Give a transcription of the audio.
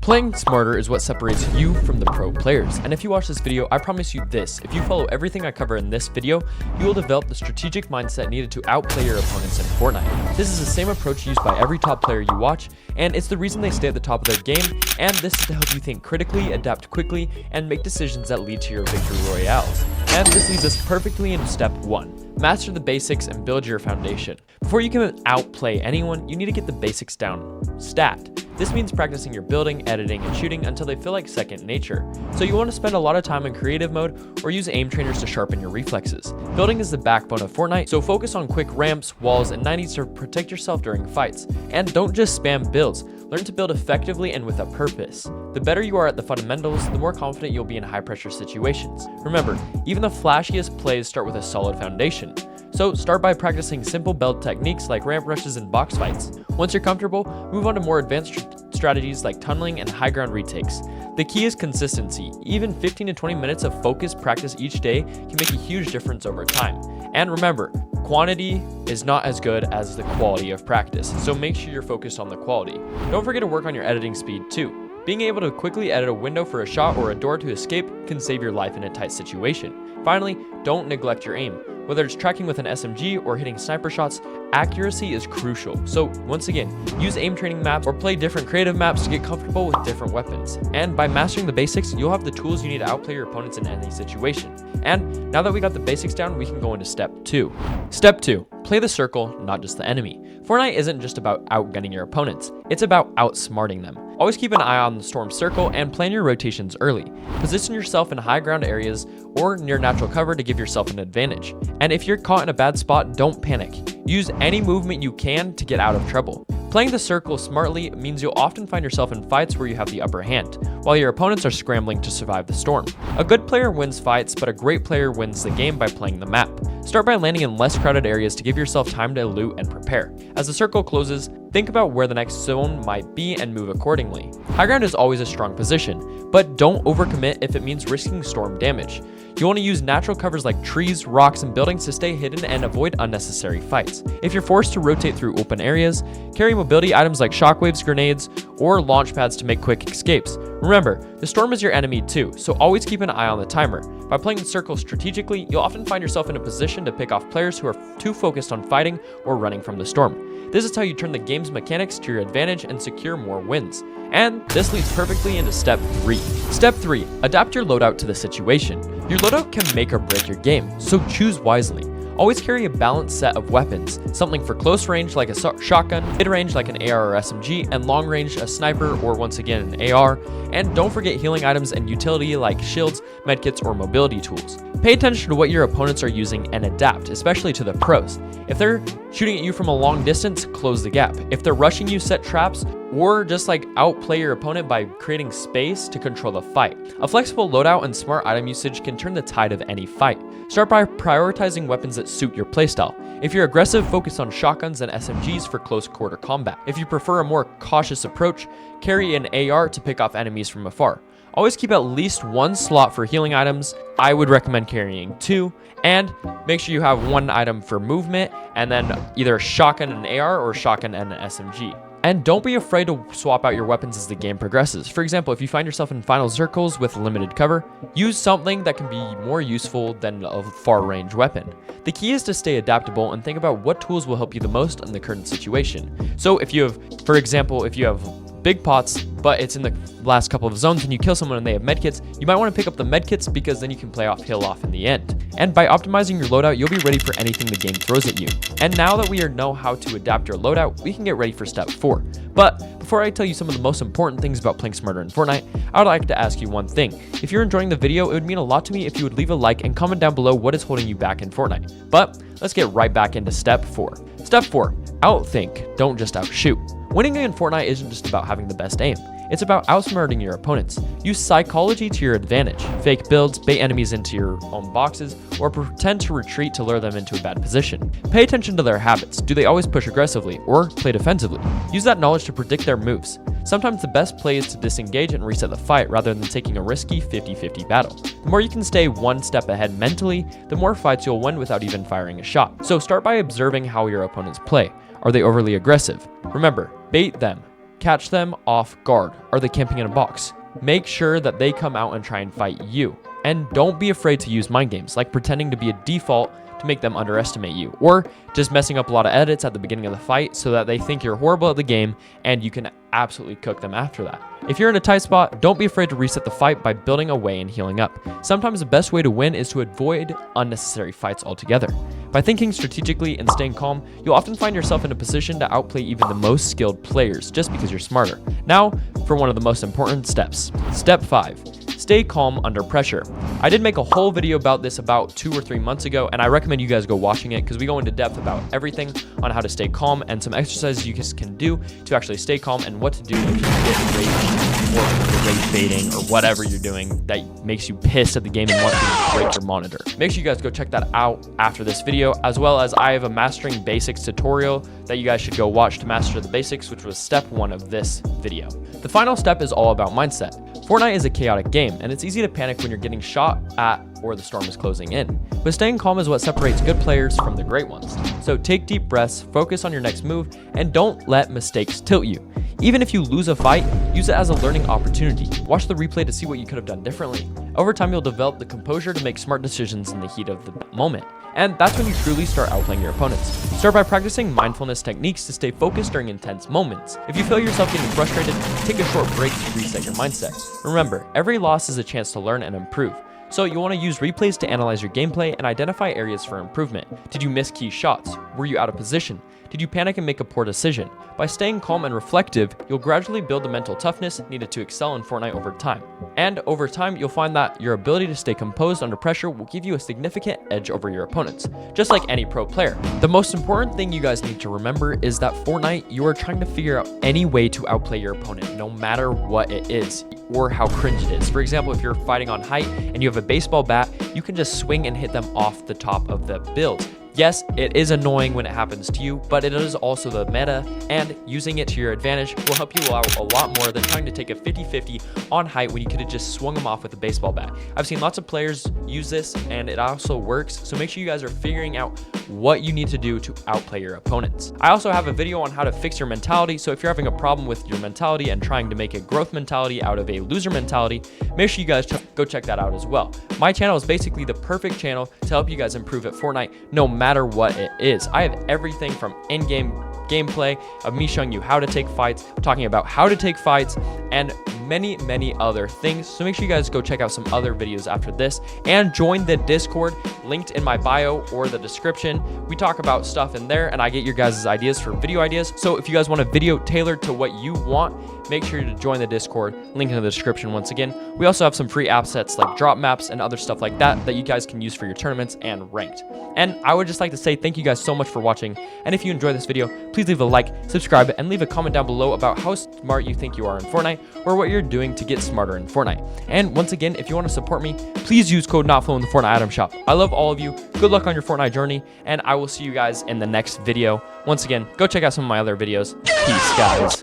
Playing smarter is what separates you from the pro players, and if you watch this video, I promise you this: if you follow everything I cover in this video, you will develop the strategic mindset needed to outplay your opponents in Fortnite. This is the same approach used by every top player you watch, and it's the reason they stay at the top of their game, and this is to help you think critically, adapt quickly, and make decisions that lead to your victory royales. And this leads us perfectly into step 1. Master the basics and build your foundation. Before you can outplay anyone, you need to get the basics down stat. This means practicing your building, editing, and shooting until they feel like second nature. So you want to spend a lot of time in creative mode or use aim trainers to sharpen your reflexes. Building is the backbone of Fortnite, so focus on quick ramps, walls, and 90s to protect yourself during fights. And don't just spam builds, learn to build effectively and with a purpose. The better you are at the fundamentals, the more confident you'll be in high pressure situations. Remember, even the flashiest plays start with a solid foundation. So start by practicing simple build techniques like ramp rushes and box fights. Once you're comfortable, move on to more advanced strategies like tunneling and high ground retakes. The key is consistency. Even 15 to 20 minutes of focused practice each day can make a huge difference over time. And remember, quantity is not as good as the quality of practice, so make sure you're focused on the quality. Don't forget to work on your editing speed too. Being able to quickly edit a window for a shot or a door to escape can save your life in a tight situation. Finally, don't neglect your aim. Whether it's tracking with an SMG or hitting sniper shots, accuracy is crucial. So once again, use aim training maps or play different creative maps to get comfortable with different weapons. And by mastering the basics, you'll have the tools you need to outplay your opponents in any situation. And now that we got the basics down, we can go into step 2. Step 2, play the circle, not just the enemy. Fortnite isn't just about outgunning your opponents, it's about outsmarting them. Always keep an eye on the storm circle and plan your rotations early. Position yourself in high ground areas or near natural cover to give yourself an advantage. And if you're caught in a bad spot, don't panic. Use any movement you can to get out of trouble. Playing the circle smartly means you'll often find yourself in fights where you have the upper hand, while your opponents are scrambling to survive the storm. A good player wins fights, but a great player wins the game by playing the map. Start by landing in less crowded areas to give yourself time to loot and prepare. As the circle closes, think about where the next zone might be and move accordingly. High ground is always a strong position, but don't overcommit if it means risking storm damage. You want to use natural covers like trees, rocks, and buildings to stay hidden and avoid unnecessary fights. If you're forced to rotate through open areas, carry mobility items like shockwaves, grenades, or launch pads to make quick escapes. Remember, the storm is your enemy too, so always keep an eye on the timer. By playing the circle strategically, you'll often find yourself in a position to pick off players who are too focused on fighting or running from the storm. This is how you turn the game's mechanics to your advantage and secure more wins. And this leads perfectly into step 3. Step 3, adapt your loadout to the situation. Your loadout can make or break your game, so choose wisely. Always carry a balanced set of weapons, something for close range like a shotgun, mid-range like an AR or SMG, and long range a sniper or once again an AR. And don't forget healing items and utility like shields, medkits, or mobility tools. Pay attention to what your opponents are using and adapt, especially to the pros. If they're shooting at you from a long distance, close the gap. If they're rushing you, set traps, or just like outplay your opponent by creating space to control the fight. A flexible loadout and smart item usage can turn the tide of any fight. Start by prioritizing weapons that suit your playstyle. If you're aggressive, focus on shotguns and SMGs for close quarter combat. If you prefer a more cautious approach, carry an AR to pick off enemies from afar. Always keep at least one slot for healing items. I would recommend carrying 2, and make sure you have 1 item for movement, and then either a shotgun and an AR or shotgun and an SMG. And don't be afraid to swap out your weapons as the game progresses. For example, if you find yourself in final circles with limited cover, use something that can be more useful than a far-range weapon. The key is to stay adaptable and think about what tools will help you the most in the current situation. So if you have, for example, if you have big pots, but it's in the last couple of zones and you kill someone and they have medkits, you might want to pick up the medkits because then you can play heal off in the end. And by optimizing your loadout, you'll be ready for anything the game throws at you. And now that we know how to adapt your loadout, we can get ready for step 4. But before I tell you some of the most important things about playing smarter in Fortnite, I would like to ask you one thing. If you're enjoying the video, it would mean a lot to me if you would leave a like and comment down below what is holding you back in Fortnite. But let's get right back into step 4. Step 4, outthink, don't just outshoot. Winning in Fortnite isn't just about having the best aim. It's about outsmarting your opponents. Use psychology to your advantage. Fake builds, bait enemies into your own boxes, or pretend to retreat to lure them into a bad position. Pay attention to their habits. Do they always push aggressively or play defensively? Use that knowledge to predict their moves. Sometimes the best play is to disengage and reset the fight rather than taking a risky 50-50 battle. The more you can stay one step ahead mentally, the more fights you'll win without even firing a shot. So start by observing how your opponents play. Are they overly aggressive? Remember, bait them. Catch them off guard. Are they camping in a box? Make sure that they come out and try and fight you. And don't be afraid to use mind games, like pretending to be a default to make them underestimate you, or just messing up a lot of edits at the beginning of the fight so that they think you're horrible at the game and you can absolutely cook them after that. If you're in a tight spot, don't be afraid to reset the fight by building away and healing up. Sometimes the best way to win is to avoid unnecessary fights altogether. By thinking strategically and staying calm, you'll often find yourself in a position to outplay even the most skilled players just because you're smarter. Now, for one of the most important steps. Step 5. Stay calm under pressure. I did make a whole video about this about 2 or 3 months ago, and I recommend you guys go watching it because we go into depth about everything on how to stay calm and some exercises you guys can do to actually stay calm and what to do if you get rage or rage baiting or whatever you're doing that makes you pissed at the game and wants to break your monitor. Make sure you guys go check that out after this video, as well as I have a mastering basics tutorial that you guys should go watch to master the basics, which was step 1 of this video. The final step is all about mindset. Fortnite is a chaotic game, and it's easy to panic when you're getting shot at or the storm is closing in. But staying calm is what separates good players from the great ones. So take deep breaths, focus on your next move, and don't let mistakes tilt you. Even if you lose a fight, use it as a learning opportunity. Watch the replay to see what you could have done differently. Over time, you'll develop the composure to make smart decisions in the heat of the moment. And that's when you truly start outplaying your opponents. Start by practicing mindfulness techniques to stay focused during intense moments. If you feel yourself getting frustrated, take a short break to reset your mindset. Remember, every loss is a chance to learn and improve. So you want to use replays to analyze your gameplay and identify areas for improvement. Did you miss key shots? Were you out of position? Did you panic and make a poor decision? By staying calm and reflective, you'll gradually build the mental toughness needed to excel in Fortnite over time. And over time, you'll find that your ability to stay composed under pressure will give you a significant edge over your opponents, just like any pro player. The most important thing you guys need to remember is that Fortnite, you are trying to figure out any way to outplay your opponent, no matter what it is or how cringe it is. For example, if you're fighting on height and you have a baseball bat, you can just swing and hit them off the top of the build. Yes, it is annoying when it happens to you, but it is also the meta, and using it to your advantage will help you out a lot more than trying to take a 50-50 on height when you could have just swung them off with a baseball bat. I've seen lots of players use this, and it also works, so make sure you guys are figuring out what you need to do to outplay your opponents. I also have a video on how to fix your mentality, so if you're having a problem with your mentality and trying to make a growth mentality out of a loser mentality, make sure you guys go check that out as well. My channel is basically the perfect channel to help you guys improve at Fortnite, no matter what it is. I have everything from in-game gameplay of me showing you how to take fights, talking about how to take fights, and many other things. So make sure you guys go check out some other videos after this and join the Discord linked in my bio or the description. We talk about stuff in there and I get your guys' ideas for video ideas. So if you guys want a video tailored to what you want, make sure to join the Discord, link in the description once again. We also have some free assets like drop maps and other stuff like that that you guys can use for your tournaments and ranked. And I would just like to say thank you guys so much for watching. And if you enjoyed this video, please leave a like, subscribe, and leave a comment down below about how smart you think you are in Fortnite or what you're doing to get smarter in Fortnite. And once again, if you want to support me, please use code NOTFLOW in the Fortnite item shop. I love all of you. Good luck on your Fortnite journey, and I will see you guys in the next video. Once again, go check out some of my other videos. Peace, guys.